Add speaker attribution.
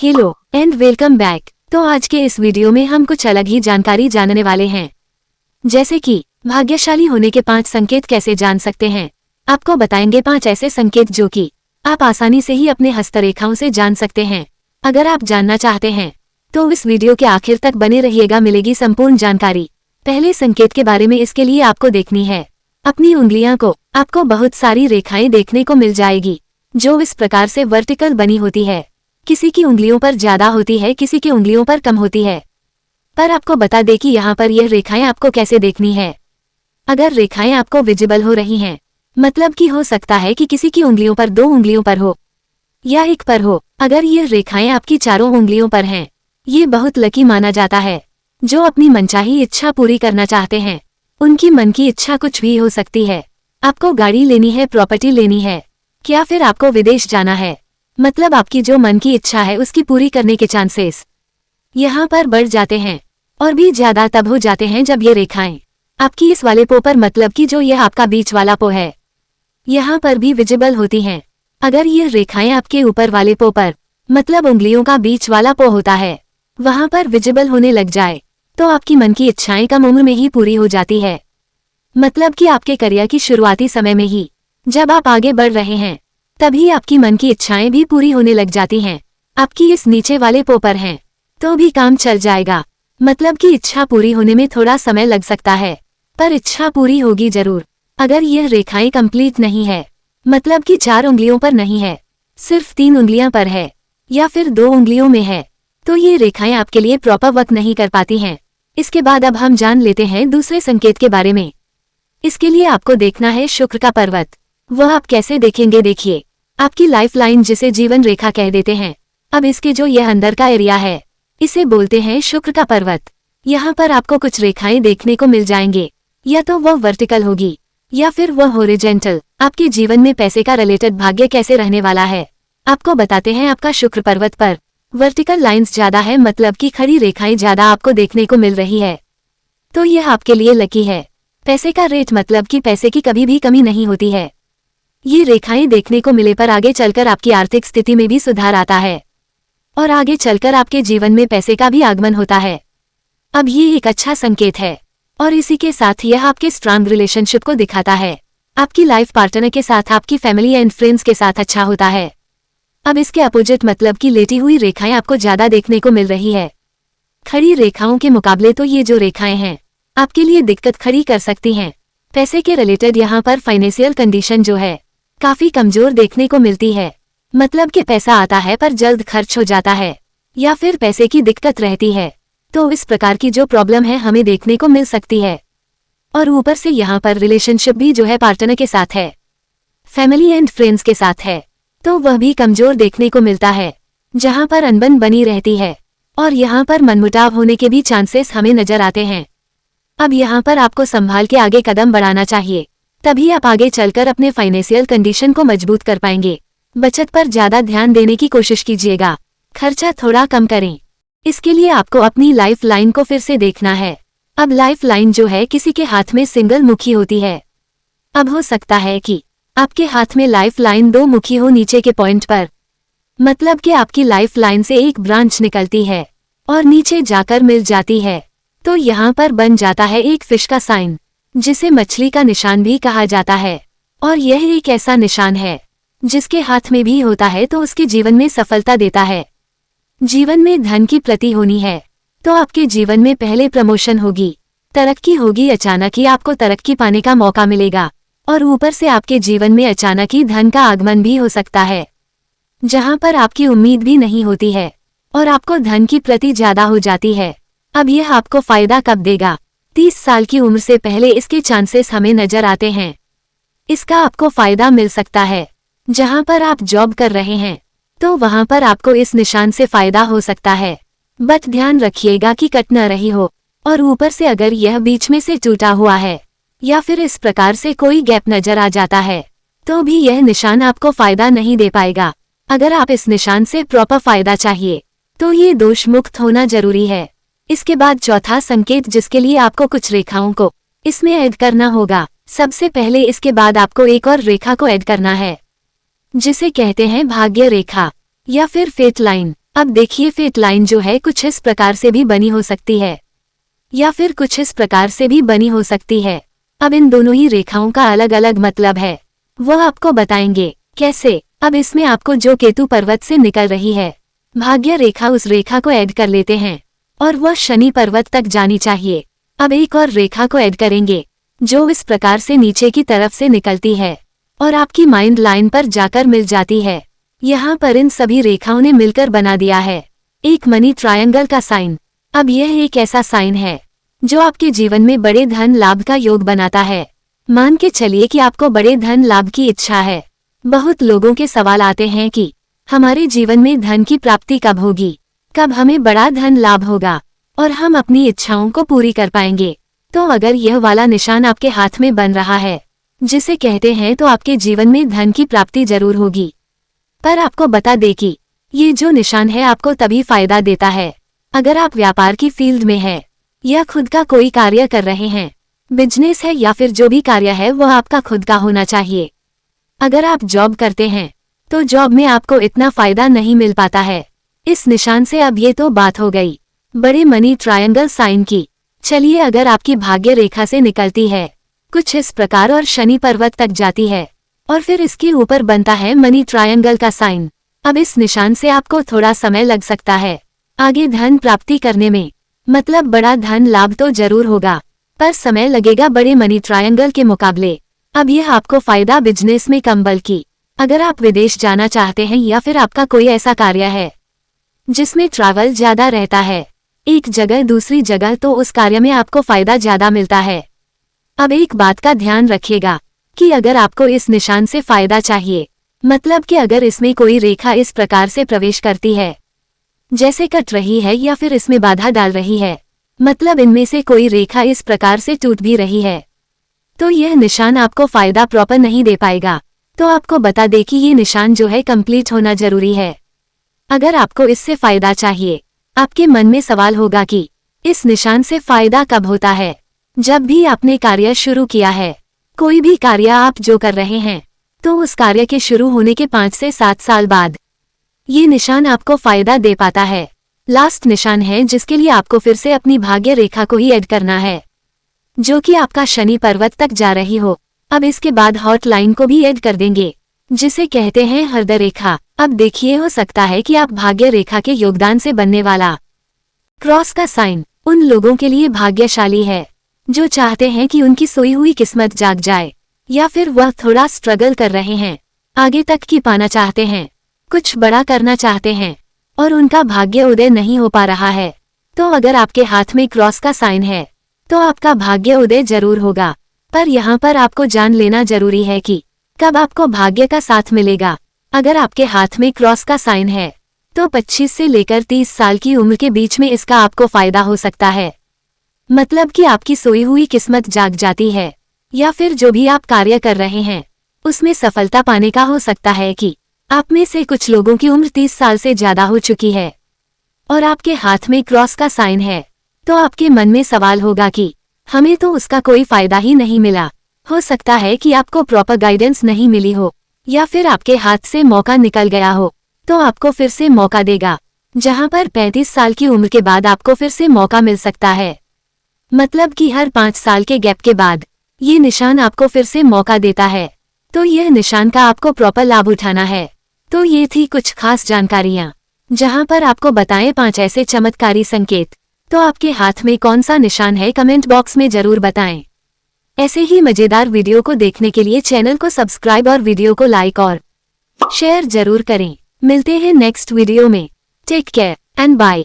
Speaker 1: Hello and welcome back. तो आज के इस वीडियो में हम कुछ अलग ही जानकारी जानने वाले हैं, जैसे कि भाग्यशाली होने के 5 संकेत कैसे जान सकते हैं। आपको बताएंगे 5 ऐसे संकेत जो कि आप आसानी से ही अपने हस्तरेखाओं से जान सकते हैं। अगर आप जानना चाहते हैं तो इस वीडियो के आखिर तक बने रहिएगा, मिलेगी संपूर्ण जानकारी। पहले संकेत के बारे में, इसके लिए आपको देखनी है अपनी उंगलियां को। आपको बहुत सारी रेखाएं देखने को मिल जाएगी जो इस प्रकार से वर्टिकल बनी होती है। किसी की उंगलियों पर ज्यादा होती है, किसी की उंगलियों पर कम होती है। पर आपको बता दें कि यहाँ पर यह रेखाएं आपको कैसे देखनी है। अगर रेखाएं आपको विजिबल हो रही हैं, मतलब कि हो सकता है कि किसी की उंगलियों पर 2 उंगलियों पर हो या 1 पर हो। अगर ये रेखाएं आपकी चारों उंगलियों पर हैं, ये बहुत लकी माना जाता है। जो अपनी मनचाही इच्छा पूरी करना चाहते हैं, उनकी मन की इच्छा कुछ भी हो सकती है। आपको गाड़ी लेनी है, प्रॉपर्टी लेनी है, क्या फिर आपको विदेश जाना है, मतलब आपकी जो मन की इच्छा है उसकी पूरी करने के चांसेस यहाँ पर बढ़ जाते हैं। और भी ज्यादा तब हो जाते हैं जब ये रेखाएं आपकी इस वाले पो पर, मतलब कि जो यह आपका बीच वाला पो है, यहाँ पर भी विजिबल होती हैं। अगर ये रेखाएं आपके ऊपर वाले पो पर, मतलब उंगलियों का बीच वाला पो होता है, वहां पर विजिबल होने लग जाए तो आपकी मन की इच्छाएं कम उम्र में ही पूरी हो जाती है। मतलब कि आपके करियर की शुरुआती समय में ही जब आप आगे बढ़ रहे हैं, तभी आपकी मन की इच्छाएं भी पूरी होने लग जाती हैं। आपकी इस नीचे वाले पो पर हैं तो भी काम चल जाएगा, मतलब कि इच्छा पूरी होने में थोड़ा समय लग सकता है, पर इच्छा पूरी होगी जरूर। अगर यह रेखाएं कंप्लीट नहीं है, मतलब कि 4 उंगलियों पर नहीं है, सिर्फ 3 उंगलियां पर है या फिर 2 उंगलियों में है, तो ये रेखाएं आपके लिए प्रॉपर वर्क नहीं कर पाती हैं। इसके बाद अब हम जान लेते हैं दूसरे संकेत के बारे में। इसके लिए आपको देखना है शुक्र का पर्वत। वह आप कैसे देखेंगे, देखिए आपकी लाइफ लाइन, जिसे जीवन रेखा कह देते हैं। अब इसके जो यह अंदर का एरिया है, इसे बोलते हैं शुक्र का पर्वत। यहाँ पर आपको कुछ रेखाएं देखने को मिल जाएंगे, या तो वह वर्टिकल होगी या फिर वह हॉरिजॉन्टल। आपके जीवन में पैसे का रिलेटेड भाग्य कैसे रहने वाला है, आपको बताते हैं। आपका शुक्र पर्वत पर वर्टिकल लाइन्स ज्यादा है, मतलब कि खड़ी रेखाएं ज्यादा आपको देखने को मिल रही है, तो यह आपके लिए लकी है। पैसे का रेट, मतलब कि पैसे की कभी भी कमी नहीं होती है। ये रेखाएं देखने को मिले पर आगे चलकर आपकी आर्थिक स्थिति में भी सुधार आता है और आगे चलकर आपके जीवन में पैसे का भी आगमन होता है। अब ये एक अच्छा संकेत है और इसी के साथ यह आपके स्ट्रांग रिलेशनशिप को दिखाता है। आपकी लाइफ पार्टनर के साथ, आपकी फैमिली एंड फ्रेंड्स के साथ अच्छा होता है। अब इसके अपोजिट, मतलब कि लेटी हुई रेखाएं आपको ज्यादा देखने को मिल रही है। खड़ी रेखाओं के मुकाबले तो ये जो रेखाएं हैं आपके लिए दिक्कत खड़ी कर सकती हैं। पैसे के रिलेटेड यहाँ पर फाइनेंशियल कंडीशन जो है काफी कमजोर देखने को मिलती है, मतलब कि पैसा आता है पर जल्द खर्च हो जाता है या फिर पैसे की दिक्कत रहती है। तो इस प्रकार की जो प्रॉब्लम है हमें देखने को मिल सकती है। और ऊपर से यहाँ पर रिलेशनशिप भी जो है पार्टनर के साथ है, फैमिली एंड फ्रेंड्स के साथ है, तो वह भी कमजोर देखने को मिलता है, जहाँ पर अनबन बनी रहती है और यहाँ पर मनमुटाव होने के भी चांसेस हमें नजर आते हैं। अब यहाँ पर आपको संभाल के आगे कदम बढ़ाना चाहिए, तभी आप आगे चलकर अपने फाइनेंशियल कंडीशन को मजबूत कर पाएंगे। बचत पर ज्यादा ध्यान देने की कोशिश कीजिएगा, खर्चा थोड़ा कम करें। इसके लिए आपको अपनी लाइफ लाइन को फिर से देखना है। अब लाइफ लाइन जो है किसी के हाथ में सिंगल मुखी होती है। अब हो सकता है कि आपके हाथ में लाइफ लाइन 2 मुखी हो नीचे के पॉइंट पर, मतलब कि आपकी लाइफ लाइन से एक ब्रांच निकलती है और नीचे जाकर मिल जाती है, तो यहाँ पर बन जाता है एक फिश का साइन, जिसे मछली का निशान भी कहा जाता है। और यह एक ऐसा निशान है जिसके हाथ में भी होता है तो उसके जीवन में सफलता देता है। जीवन में धन की प्रति होनी है तो आपके जीवन में पहले प्रमोशन होगी, तरक्की होगी, अचानक ही आपको तरक्की पाने का मौका मिलेगा। और ऊपर से आपके जीवन में अचानक ही धन का आगमन भी हो सकता है, जहां पर आपकी उम्मीद भी नहीं होती है और आपको धन की प्रति ज्यादा हो जाती है। अब यह आपको फायदा कब देगा, 30 साल की उम्र से पहले इसके चांसेस हमें नजर आते हैं। इसका आपको फायदा मिल सकता है, जहां पर आप जॉब कर रहे हैं तो वहां पर आपको इस निशान से फायदा हो सकता है, बट ध्यान रखिएगा कि कट न रही हो। और ऊपर से अगर यह बीच में से टूटा हुआ है या फिर इस प्रकार से कोई गैप नजर आ जाता है, तो भी यह निशान आपको फायदा नहीं दे पाएगा। अगर आप इस निशान से प्रॉपर फायदा चाहिए तो ये दोष मुक्त होना जरूरी है। इसके बाद चौथा संकेत, जिसके लिए आपको कुछ रेखाओं को इसमें ऐड करना होगा। सबसे पहले इसके बाद आपको एक और रेखा को ऐड करना है, जिसे कहते हैं भाग्य रेखा या फिर फेट लाइन। अब देखिए फेट लाइन जो है कुछ इस प्रकार से भी बनी हो सकती है या फिर कुछ इस प्रकार से भी बनी हो सकती है। अब इन दोनों ही रेखाओं का अलग अलग मतलब है, वह आपको बताएंगे कैसे। अब इसमें आपको जो केतु पर्वत से निकल रही है भाग्य रेखा, उस रेखा को ऐड कर लेते हैं और वह शनि पर्वत तक जानी चाहिए। अब एक और रेखा को ऐड करेंगे जो इस प्रकार से नीचे की तरफ से निकलती है और आपकी माइंड लाइन पर जाकर मिल जाती है। यहाँ पर इन सभी रेखाओं ने मिलकर बना दिया है एक मनी ट्रायंगल का साइन। अब यह एक ऐसा साइन है जो आपके जीवन में बड़े धन लाभ का योग बनाता है। मान के चलिए कि आपको बड़े धन लाभ की इच्छा है। बहुत लोगों के सवाल आते हैं कि हमारे जीवन में धन की प्राप्ति कब होगी, कब हमें बड़ा धन लाभ होगा और हम अपनी इच्छाओं को पूरी कर पाएंगे। तो अगर यह वाला निशान आपके हाथ में बन रहा है जिसे कहते हैं, तो आपके जीवन में धन की प्राप्ति जरूर होगी। पर आपको बता दें कि ये जो निशान है आपको तभी फायदा देता है अगर आप व्यापार की फील्ड में है या खुद का कोई कार्य कर रहे हैं, बिजनेस है या फिर जो भी कार्य है वह आपका खुद का होना चाहिए। अगर आप जॉब करते हैं तो जॉब में आपको इतना फायदा नहीं मिल पाता है इस निशान से। अब ये तो बात हो गई बड़े मनी ट्रायंगल साइन की। चलिए अगर आपकी भाग्य रेखा से निकलती है कुछ इस प्रकार और शनि पर्वत तक जाती है और फिर इसके ऊपर बनता है मनी ट्रायंगल का साइन। अब इस निशान से आपको थोड़ा समय लग सकता है आगे धन प्राप्ति करने में, मतलब बड़ा धन लाभ तो जरूर होगा पर समय लगेगा बड़े मनी ट्रायंगल के मुकाबले। अब यह आपको फायदा बिजनेस में कम, बल्कि अगर आप विदेश जाना चाहते हैं या फिर आपका कोई ऐसा कार्य है जिसमें ट्रैवल ज्यादा रहता है एक जगह दूसरी जगह, तो उस कार्य में आपको फायदा ज्यादा मिलता है। अब एक बात का ध्यान रखिएगा कि अगर आपको इस निशान से फायदा चाहिए, मतलब कि अगर इसमें कोई रेखा इस प्रकार से प्रवेश करती है जैसे कट रही है या फिर इसमें बाधा डाल रही है, मतलब इनमें से कोई रेखा इस प्रकार से टूट भी रही है, तो यह निशान आपको फायदा प्रॉपर नहीं दे पाएगा। तो आपको बता दें कि ये निशान जो है कंप्लीट होना जरूरी है। अगर आपको इससे फायदा चाहिए, आपके मन में सवाल होगा कि इस निशान से फायदा कब होता है। जब भी आपने कार्य शुरू किया है, कोई भी कार्य आप जो कर रहे हैं, तो उस कार्य के शुरू होने के 5 से 7 साल बाद ये निशान आपको फायदा दे पाता है। लास्ट निशान है जिसके लिए आपको फिर से अपनी भाग्य रेखा को ही ऐड करना है जो कि आपका शनि पर्वत तक जा रही हो। अब इसके बाद हॉट लाइन को भी ऐड कर देंगे जिसे कहते हैं हृदय रेखा। अब देखिए, हो सकता है कि आप भाग्य रेखा के योगदान से बनने वाला क्रॉस का साइन उन लोगों के लिए भाग्यशाली है जो चाहते हैं कि उनकी सोई हुई किस्मत जाग जाए या फिर वह थोड़ा स्ट्रगल कर रहे हैं, आगे तक की पाना चाहते हैं, कुछ बड़ा करना चाहते हैं और उनका भाग्य उदय नहीं हो पा रहा है। तो अगर आपके हाथ में क्रॉस का साइन है तो आपका भाग्य उदय जरूर होगा। पर यहाँ पर आपको जान लेना जरूरी है कि कब आपको भाग्य का साथ मिलेगा। अगर आपके हाथ में क्रॉस का साइन है तो 25 से लेकर 30 साल की उम्र के बीच में इसका आपको फायदा हो सकता है, मतलब कि आपकी सोई हुई किस्मत जाग जाती है या फिर जो भी आप कार्य कर रहे हैं उसमें सफलता पाने का हो सकता है कि आप में से कुछ लोगों की उम्र 30 साल से ज्यादा हो चुकी है और आपके हाथ में क्रॉस का साइन है, तो आपके मन में सवाल होगा कि हमें तो उसका कोई फायदा ही नहीं मिला। हो सकता है कि आपको प्रॉपर गाइडेंस नहीं मिली हो या फिर आपके हाथ से मौका निकल गया हो, तो आपको फिर से मौका देगा जहां पर 35 साल की उम्र के बाद आपको फिर से मौका मिल सकता है, मतलब कि हर 5 साल के गैप के बाद ये निशान आपको फिर से मौका देता है। तो यह निशान का आपको प्रॉपर लाभ उठाना है। तो ये थी कुछ खास जानकारियां जहां पर आपको बताएं 5 ऐसे चमत्कारी संकेत। तो आपके हाथ में कौन सा निशान है कमेंट बॉक्स में जरूर बताएं। ऐसे ही मजेदार वीडियो को देखने के लिए चैनल को सब्सक्राइब और वीडियो को लाइक और शेयर जरूर करें। मिलते हैं नेक्स्ट वीडियो में। Take care and bye.